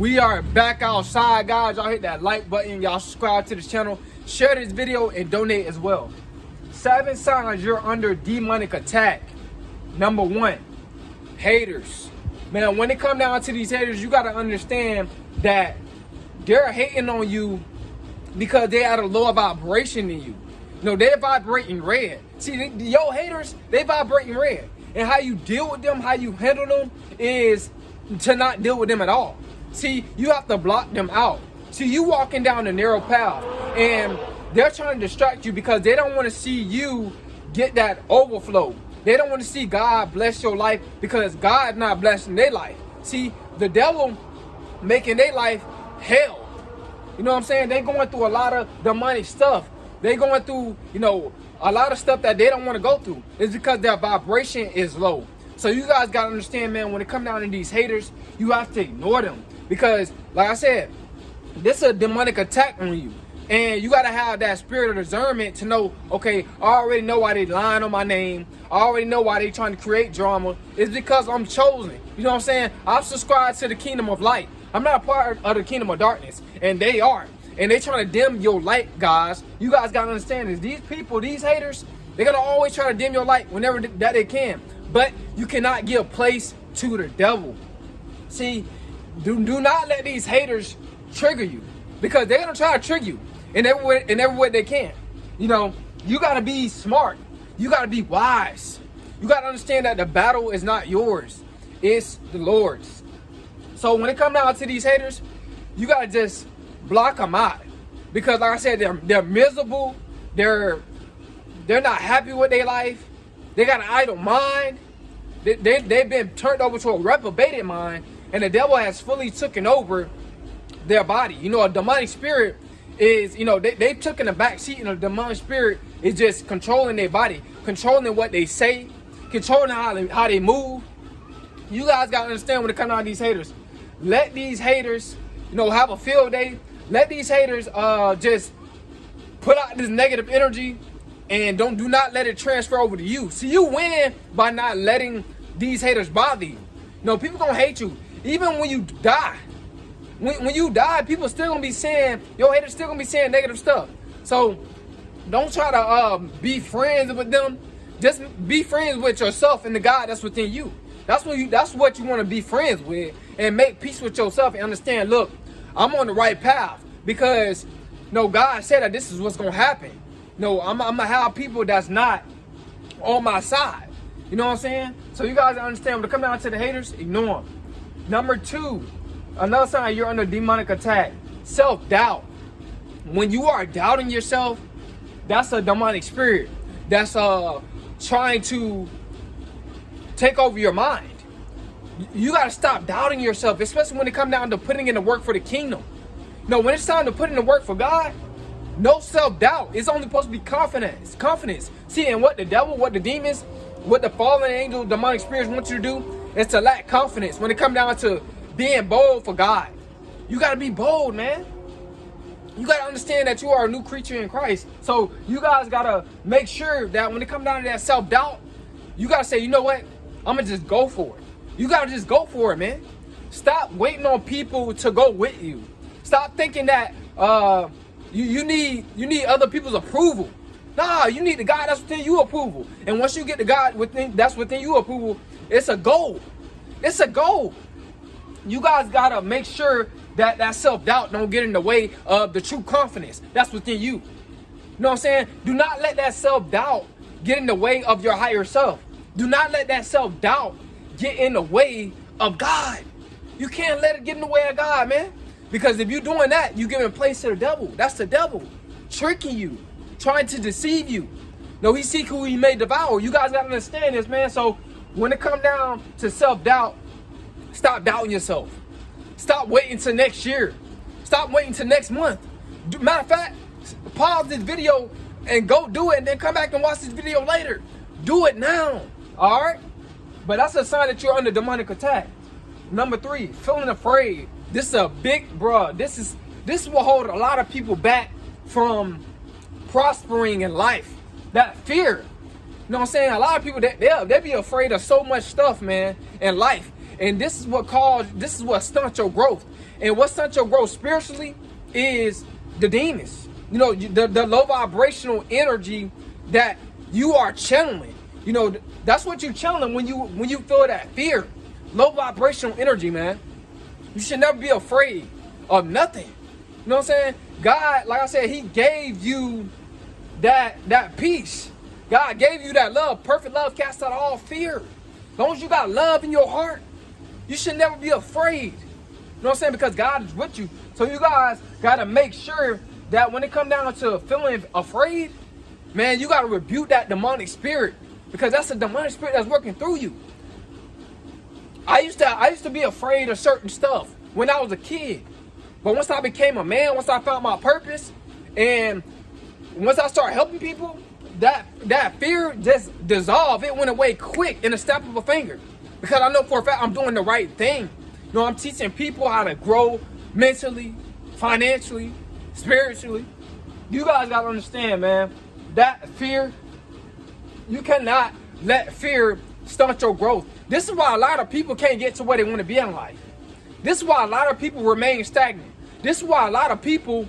We are back outside, guys. Y'all hit that like button. Y'all subscribe to this channel. Share this video and donate as well. 7 signs you're under demonic attack. Number 1, haters. Man, when it come down to these haters, you got to understand that they're hating on you because they at a lower vibration than you. No, they're vibrating red. See, your haters, they vibrating red. And how you deal with them, how you handle them is to not deal with them at all. See, you have to block them out. See, you walking down the narrow path and they're trying to distract you because they don't want to see you get that overflow. They don't want to see God bless your life because God's not blessing their life. See, the devil making their life hell. You know what I'm saying? They going through a lot of demonic stuff. They going through, a lot of stuff that they don't want to go through. It's because their vibration is low. So you guys got to understand, man, when it comes down to these haters, you have to ignore them. Because, like I said, this is a demonic attack on you. And you got to have that spirit of discernment to know, okay, I already know why they lying on my name. I already know why they trying to create drama. It's because I'm chosen. You know what I'm saying? I'm subscribed to the kingdom of light. I'm not a part of the kingdom of darkness. And they are. And they trying to dim your light, guys. You guys got to understand this. These people, these haters, they're going to always try to dim your light whenever that they can. But you cannot give place to the devil. See, do not let these haters trigger you. Because they're going to try to trigger you in every way they can. You got to be smart. You got to be wise. You got to understand that the battle is not yours. It's the Lord's. So when it comes down to these haters, you got to just block them out. Because like I said, they're miserable. They're not happy with their life. They got an idle mind. They've been turned over to a reprobated mind. And the devil has fully taken over their body. A demonic spirit is, they took in the back seat, and a demonic spirit is just controlling their body, controlling what they say, controlling how they move. You guys got to understand when it comes down to these haters. Let these haters, have a field day. Let these haters just put out this negative energy and do not let it transfer over to you. See, you win by not letting these haters bother you. People gonna hate you. Even when you die. When you die, people still gonna be saying, your haters still gonna be saying negative stuff. So don't try to be friends with them. Just be friends with yourself and the God that's within you. That's what you want to be friends with, and make peace with yourself and understand, look, I'm on the right path because God said that this is what's gonna happen. I'm gonna have people that's not on my side. You know what I'm saying? So you guys understand when it comes down to the haters, ignore them. Number 2, another sign you're under demonic attack, self-doubt. When you are doubting yourself, that's a demonic spirit that's trying to take over your mind. You got to stop doubting yourself, especially when it comes down to putting in the work for the kingdom. When it's time to put in the work for God, no self-doubt. It's only supposed to be confidence. See, and what the devil, what the demons, what the fallen angel, demonic spirits want you to do is to lack confidence when it comes down to being bold for God. You got to be bold, man. You got to understand that you are a new creature in Christ. So you guys got to make sure that when it comes down to that self-doubt, you got to say, you know what? I'm going to just go for it. You got to just go for it, man. Stop waiting on people to go with you. Stop thinking that you need other people's approval. Nah, you need the God that's within you approval. And once you get the God that's within you approval, it's a goal. It's a goal. You guys got to make sure that that self-doubt don't get in the way of the true confidence that's within you. You know what I'm saying? Do not let that self-doubt get in the way of your higher self. Do not let that self-doubt get in the way of God. You can't let it get in the way of God, man. Because if you're doing that, you're giving place to the devil. That's the devil tricking you, trying to deceive you. He seek who he may devour. You guys got to understand this, man. So when it comes down to self-doubt, stop doubting yourself. Stop waiting till next year. Stop waiting till next month. Matter of fact, pause this video and go do it, and then come back and watch this video later. Do it now. All right? But that's a sign that you're under demonic attack. Number 3, feeling afraid. This is a big, this will hold a lot of people back from prospering in life. That fear. You know what I'm saying? A lot of people, they be afraid of so much stuff, man, in life. And this is what stunts your growth. And what stunts your growth spiritually is the demons. You know, the low vibrational energy that you are channeling. You know, that's what you're channeling when you feel that fear. Low vibrational energy, man. You should never be afraid of nothing. You know what I'm saying? God, like I said, he gave you that peace. God gave you that love. Perfect love casts out all fear. As long as you got love in your heart, you should never be afraid. You know what I'm saying? Because God is with you. So you guys got to make sure that when it comes down to feeling afraid, man, you got to rebuke that demonic spirit. Because that's a demonic spirit that's working through you. I used to be afraid of certain stuff when I was a kid. But once I became a man, once I found my purpose, and once I started helping people, that fear just dissolved. It went away quick in a snap of a finger. Because I know for a fact I'm doing the right thing. You know, I'm teaching people how to grow mentally, financially, spiritually. You guys got to understand, man, that fear, you cannot let fear stunt your growth. This is why a lot of people can't get to where they want to be in life. This is why a lot of people remain stagnant. This is why a lot of people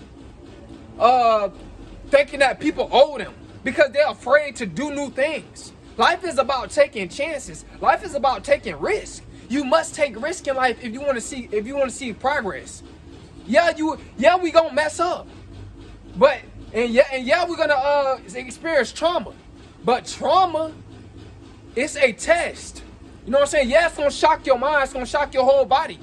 thinking that people owe them, because they're afraid to do new things. Life is about taking chances. Life is about taking risks. You must take risk in life if you want to see progress. Yeah, we gonna mess up, but we're gonna experience trauma. But trauma is a test. You know what I'm saying? Yeah, it's gonna shock your mind. It's gonna shock your whole body.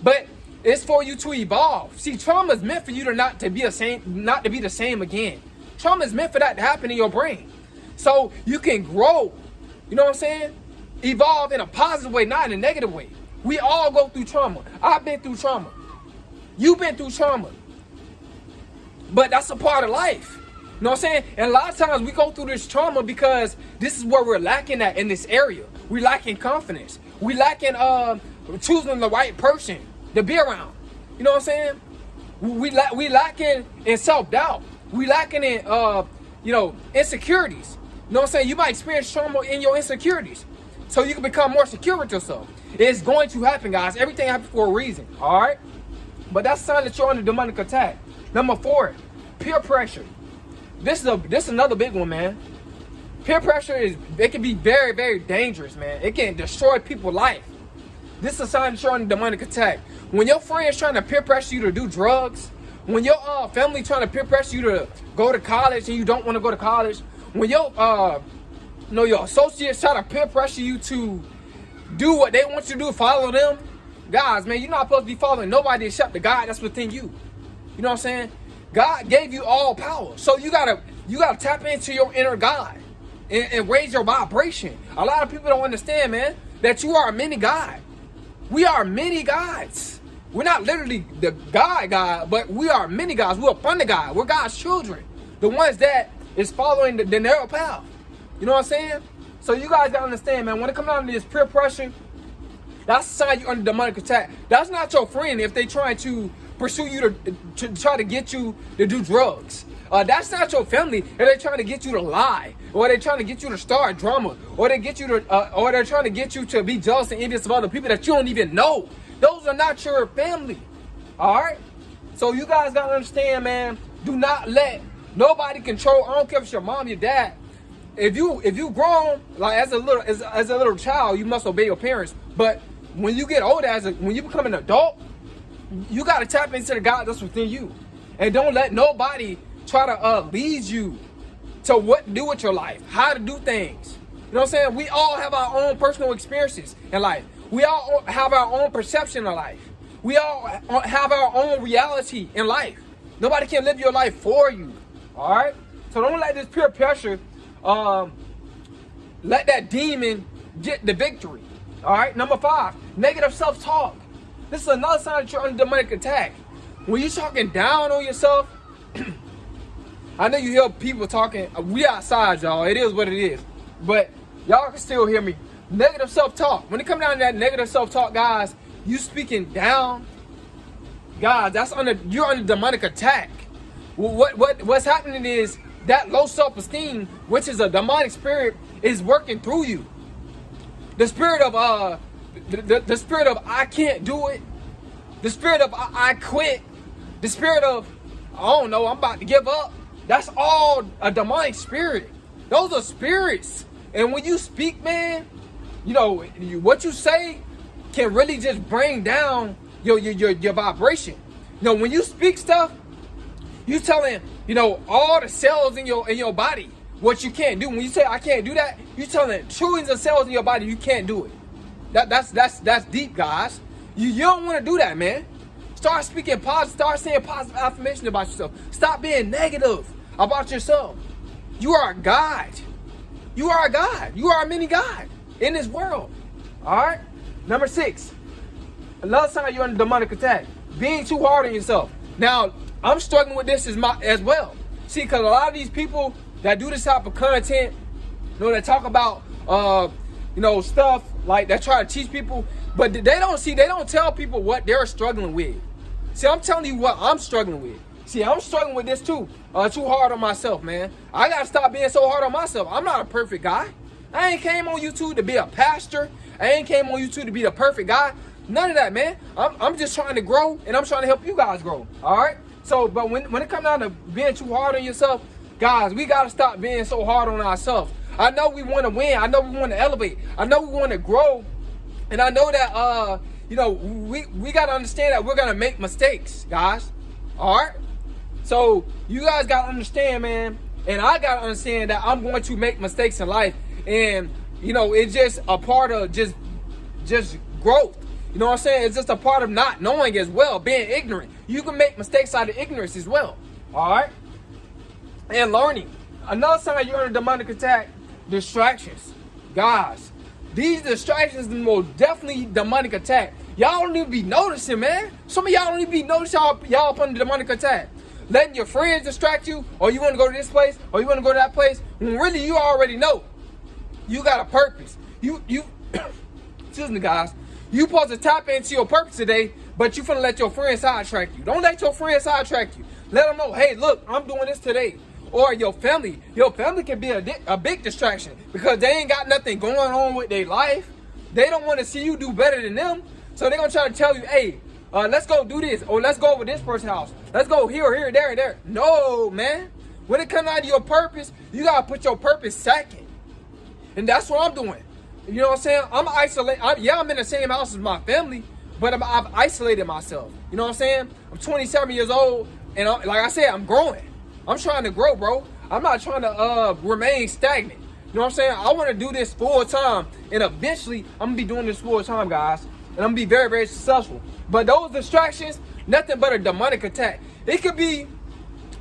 But it's for you to evolve. See, trauma is meant for you to not to be the same again. Trauma is meant for that to happen in your brain, so you can grow. You know what I'm saying? Evolve in a positive way, not in a negative way. We all go through trauma. I've been through trauma. You've been through trauma. But that's a part of life. You know what I'm saying? And a lot of times we go through this trauma because this is where we're lacking at in this area. We lacking confidence. We lacking choosing the right person to be around. You know what I'm saying? We lacking in self-doubt. We lacking in insecurities. You know what I'm saying? You might experience trauma in your insecurities, so you can become more secure with yourself. It's going to happen, guys. Everything happens for a reason. All right? But that's a sign that you're under demonic attack. Number 4, peer pressure. This is another big one, man. Peer pressure it can be very, very dangerous, man. It can destroy people's life. This is a sign that you're under demonic attack. When your friends trying to peer pressure you to do drugs, when your family trying to peer pressure you to go to college and you don't want to go to college, when your your associates try to peer pressure you to do what they want you to do, follow them, guys, man, you're not supposed to be following nobody except the God that's within you. You know what I'm saying? God gave you all power, so you gotta tap into your inner God and raise your vibration. A lot of people don't understand, man, that you are a mini God. We are many gods. We're not literally the God, but we are many gods. We're from the God. We're God's children, the ones that is following the narrow path. You know what I'm saying? So you guys gotta understand, man, when it comes down to this peer pressure, that's a sign you're under demonic attack. That's not your friend if they trying to pursue you to try to get you to do drugs. That's not your family if they're trying to get you to lie, or they're trying to get you to start drama, or they get you to, or they're trying to get you to be jealous and envious of other people that you don't even know. Those are not your family. All right. So you guys gotta understand, man. Do not let nobody control. I don't care if it's your mom, your dad. If you grown, like as a little child, you must obey your parents. But when you get older, when you become an adult, you gotta tap into the God that's within you, and don't let nobody try to lead you to what to do with your life, how to do things. You know what I'm saying? We all have our own personal experiences in life. We all have our own perception of life. We all have our own reality in life. Nobody can live your life for you. All right? So don't let this peer pressure, let that demon get the victory. All right? Number 5, negative self-talk. This is another sign that you're under demonic attack. When you're talking down on yourself, I know you hear people talking. We outside, y'all. It is what it is. But y'all can still hear me. Negative self-talk. When it comes down to that negative self-talk, guys, you speaking down, guys, you're under demonic attack. What's happening is that low self-esteem, which is a demonic spirit, is working through you. The spirit of The spirit of I can't do it. The spirit of I quit. The spirit of, I don't know, I'm about to give up. That's all a demonic spirit. Those are spirits. And when you speak, man, you know, what you say can really just bring down your vibration. You know, when you speak stuff, you telling, you know, all the cells in your body what you can't do. When you say I can't do that, you telling trillions of cells in your body you can't do it. That's deep, guys. You don't want to do that, man. Start speaking positive. Start saying positive affirmation about yourself. Stop being negative about yourself. You are a God. You are a God. You are a mini God in this world. All right. Number 6. Another sign you're under demonic attack. Being too hard on yourself. Now, I'm struggling with this as well. See, because a lot of these people that do this type of content, you know, that talk about, you know, stuff like that, try to teach people, but they don't tell people what they're struggling with. See, I'm telling you what I'm struggling with. See, I'm struggling with this too. Too hard on myself, man. I gotta stop being so hard on myself. I'm not a perfect guy. I ain't came on YouTube to be a pastor. I ain't came on YouTube to be the perfect guy. None of that, man. I'm just trying to grow, and I'm trying to help you guys grow. All right. So, but when it comes down to being too hard on yourself, guys, we gotta stop being so hard on ourselves. I know we want to win. I know we want to elevate. I know we want to grow, and I know that you know, we gotta understand that we're gonna make mistakes, guys. All right. So you guys gotta understand, man, and I gotta understand that I'm going to make mistakes in life, and you know, it's just a part of just growth. You know what I'm saying? It's just a part of not knowing as well, being ignorant. You can make mistakes out of ignorance as well. All right? And learning. Another sign you're under demonic attack, distractions. Guys, these distractions are most definitely demonic attack. Y'all don't even be noticing, man. Some of y'all don't even be noticing y'all up under demonic attack. Letting your friends distract you, or you want to go to this place, or you want to go to that place, when really you already know. You got a purpose. You excuse me, guys. You supposed to tap into your purpose today, but you finna let your friends sidetrack you. Don't let your friends sidetrack you. Let them know, hey, look, I'm doing this today. Or your family can be a big distraction because they ain't got nothing going on with their life. They don't want to see you do better than them. So they're going to try to tell you, hey, let's go do this, or let's go over this person's house. Let's go here, there, and there. No, man. When it comes out of your purpose, you got to put your purpose second. And that's what I'm doing. You know what I'm saying? I'm isolated. I'm in the same house as my family, but I've isolated myself. You know what I'm saying? I'm 27 years old, and like I said, I'm growing. I'm trying to grow, bro. I'm not trying to remain stagnant. You know what I'm saying? I want to do this full time, and eventually, I'm going to be doing this full time, guys. And I'm going to be very, very successful. But those distractions, nothing but a demonic attack. It could be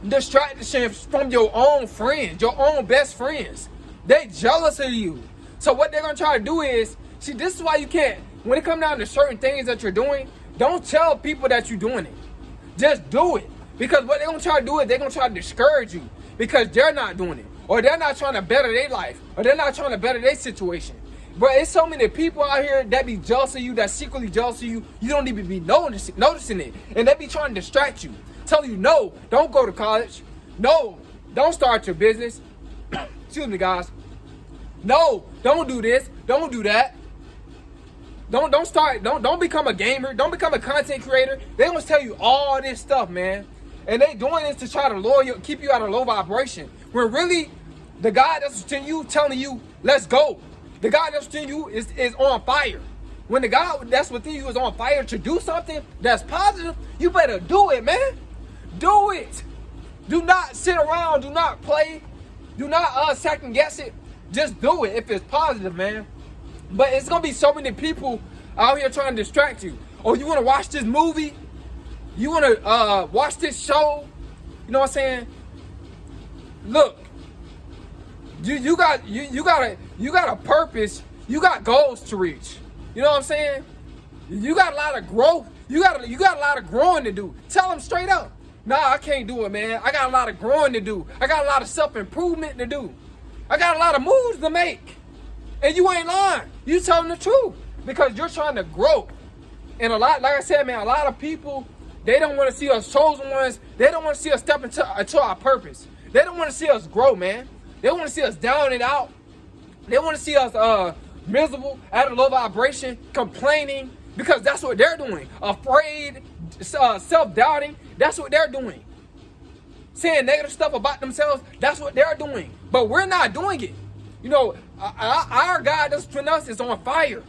distractions from your own friends, your own best friends. They jealous of you. So what they're going to try to do is, see, this is why you can't, when it comes down to certain things that you're doing, don't tell people that you're doing it. Just do it. Because what they're going to try to do is they're going to try to discourage you because they're not doing it. Or they're not trying to better their life. Or they're not trying to better their situation. But it's so many people out here that be jealous of you, that secretly jealous of you. You don't even be noticing it. And they be trying to distract you. Tell you, no, don't go to college. No, don't start your business. Excuse me, guys. No, don't do this. Don't do that. Don't become a gamer. Don't become a content creator. They gonna tell you all this stuff, man. And they doing this to try to lower you, keep you at a low vibration. When really, the God that's within you telling you, let's go. The God that's within you is on fire. When the God that's within you is on fire to do something that's positive, you better do it, man. Do it. Do not sit around. Do not play. Do not second guess it. Just do it if it's positive, man. But it's going to be so many people out here trying to distract you. Oh, you want to watch this movie? You want to watch this show? You know what I'm saying? Look, you got a purpose. You got goals to reach. You know what I'm saying? You got a lot of growth. You got a lot of growing to do. Tell them straight up. Nah, I can't do it, man. I got a lot of growing to do. I got a lot of self-improvement to do. I got a lot of moves to make. And you ain't lying. You telling the truth. Because you're trying to grow. And like I said, man, a lot of people, they don't want to see us chosen ones. They don't want to see us step into our purpose. They don't want to see us grow, man. They want to see us down and out. They want to see us miserable, at a low vibration, complaining, because that's what they're doing. Afraid, self-doubting, that's what they're doing. Saying negative stuff about themselves, that's what they're doing. But we're not doing it. You know, our God that's between us is on fire.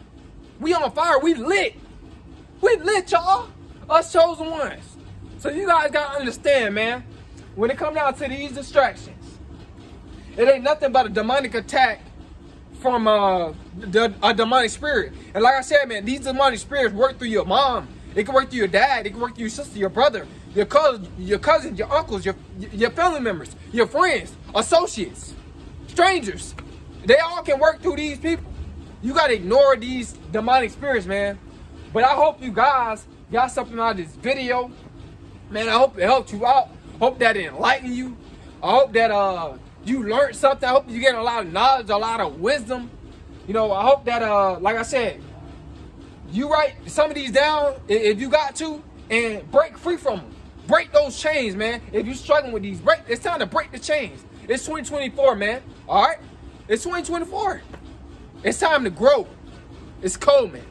We on fire. We lit. We lit, y'all. Us chosen ones. So you guys gotta understand, man. When it comes down to these distractions, it ain't nothing but a demonic attack from a demonic spirit. And like I said, man, these demonic spirits work through your mom. It can work through your dad. It can work through your sister, your brother, your cousins, your uncles, your family members, your friends, associates, strangers. They all can work through these people. You gotta ignore these demonic spirits, man. But I hope you guys got something out of this video. Man, I hope it helped you out. Hope that it enlightened you. I hope that you learned something. I hope you get a lot of knowledge, a lot of wisdom. You know, I hope that like I said, you write some of these down if you got to, and break free from them. Break those chains, man. If you're struggling with these, it's time to break the chains. It's 2024, man. All right? It's 2024. It's time to grow. It's cold, man.